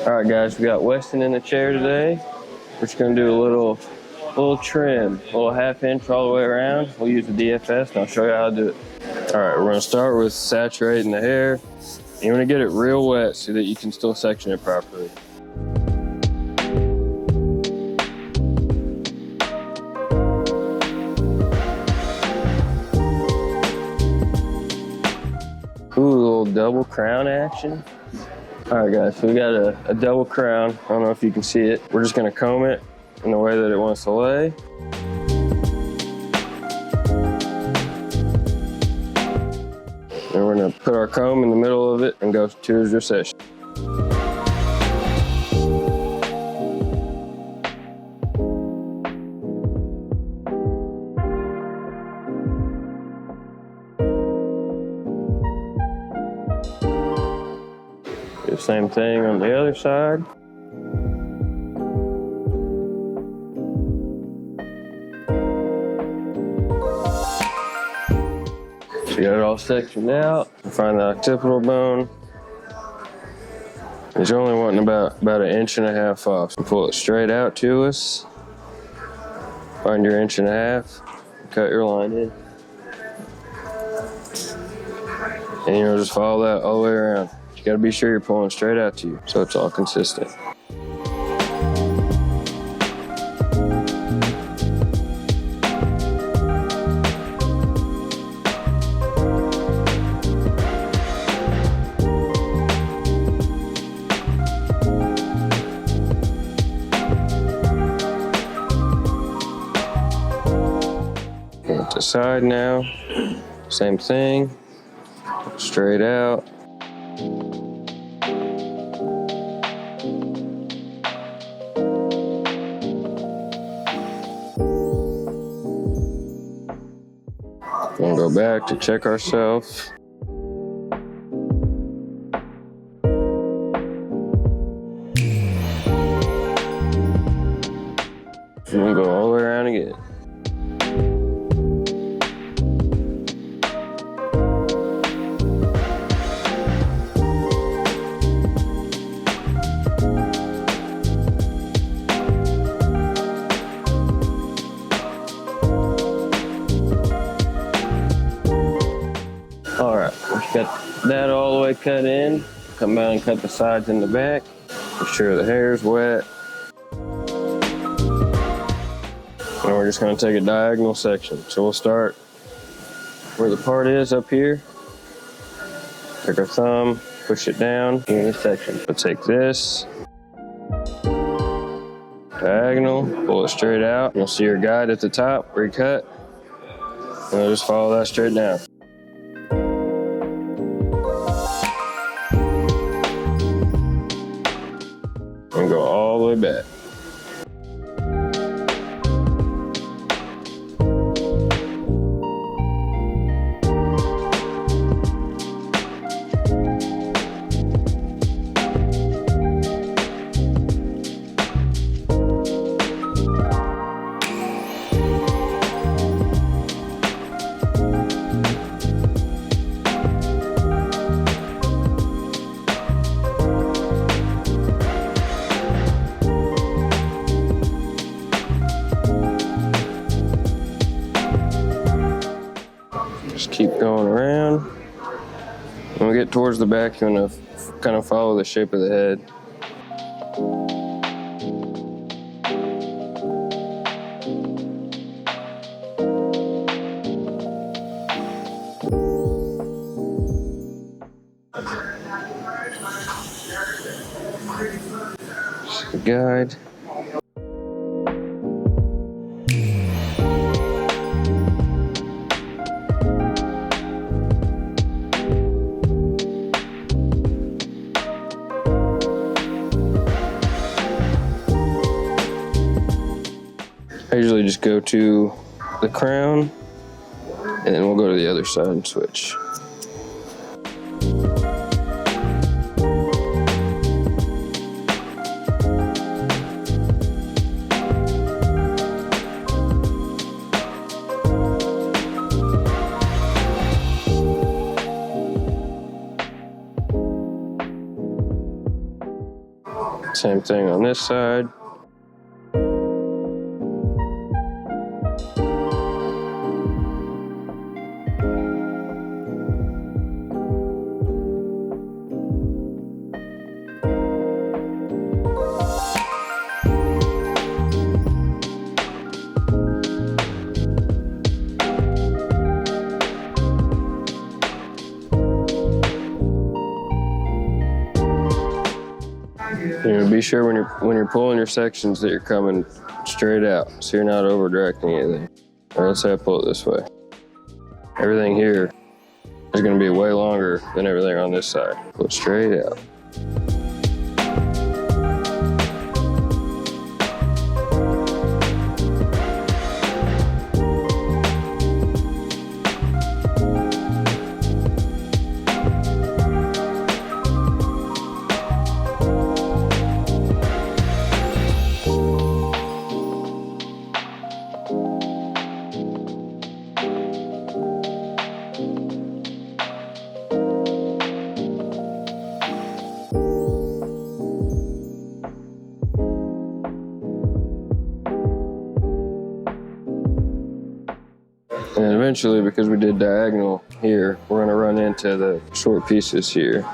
All right, guys, we got Weston in the chair today. We're just gonna do a little trim, a little half-inch all the way around. We'll use the DFS, and I'll show you how to do it. All right, we're gonna start with saturating the hair. You wanna get it real wet so that you can still section it properly. Ooh, a little double crown action. All right, guys, so we got a double crown. I don't know if you can see it. We're just gonna comb it in the way that it wants to lay. And we're gonna put our comb in the middle of it and go to his recession. Do the same thing on the other side. So you got it all sectioned out. Find the occipital bone. You're only wanting about 1.5 inches off. So pull it straight out to us. Find your 1.5 inches. Cut your line in. And you'll just follow that all the way around. You gotta be sure you're pulling straight out to you so it's all consistent. At the side now, same thing, straight out. We'll go back to check ourselves. And we'll go all the way around again. All right, we've got that all the way cut in. Come down and cut the sides in the back. Make sure the hair's wet. And we're just gonna take a diagonal section. So we'll start where the part is up here. Take our thumb, push it down in this section. We'll take this, diagonal, pull it straight out. You'll see your guide at the top where you cut. And we'll just follow that straight down. And go all the way back. Just keep going around. When we get towards the back, you're gonna kind of follow the shape of the head. Just a guide. I usually just go to the crown and then we'll go to the other side and switch. Same thing on this side. You know, be sure when you're pulling your sections that you're coming straight out, so you're not over directing anything. All right, let's say I pull it this way. Everything here is going to be way longer than everything on this side. Pull it straight out. And eventually, because we did diagonal here, we're going to run into the short pieces here.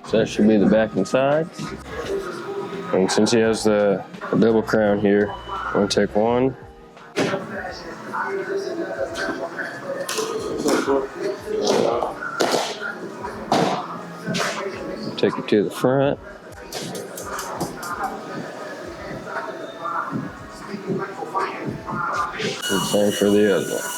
So that should be the back and side. And since he has the double crown here, I'm going to take one. Take it to the front. And same for the other one.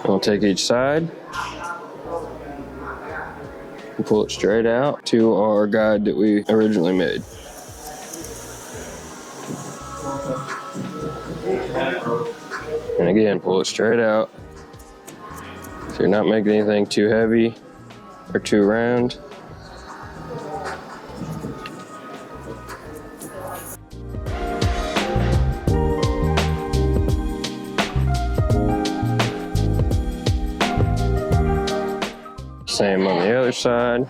We'll take each side and pull it straight out to our guide that we originally made. And again, pull it straight out. So you're not making anything too heavy or too round. Same on the other side.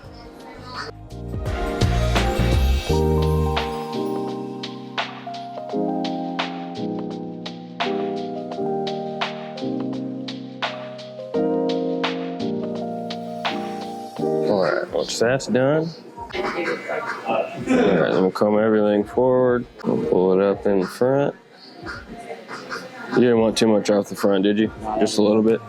All right, once that's done, all right, then we'll comb everything forward. We'll pull it up in front. You didn't want too much off the front, did you? Just a little bit?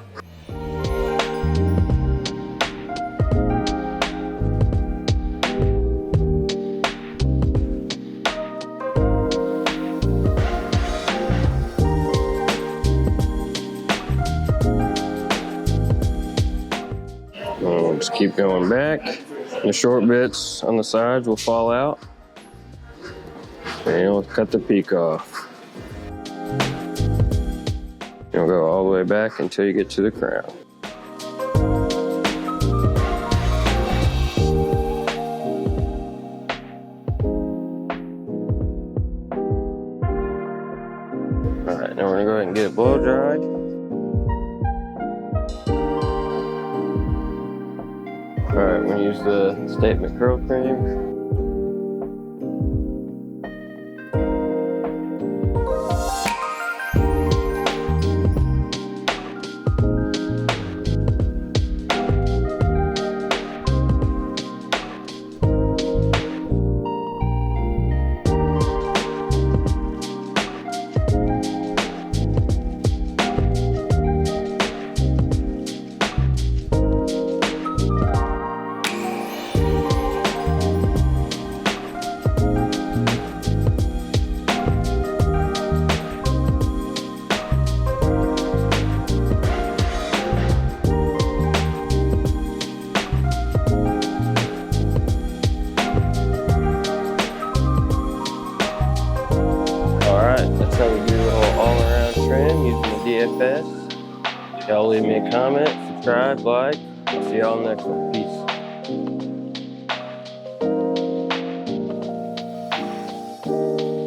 Just keep going back. The short bits on the sides will fall out. And you'll cut the peak off. You'll go all the way back until you get to the crown. All right, now we're gonna go ahead and get it blow dried. All right, we're gonna use the Statement Curl Cream. trim using the DFS. Y'all leave me a comment, subscribe, like. I'll see y'all next one. Peace.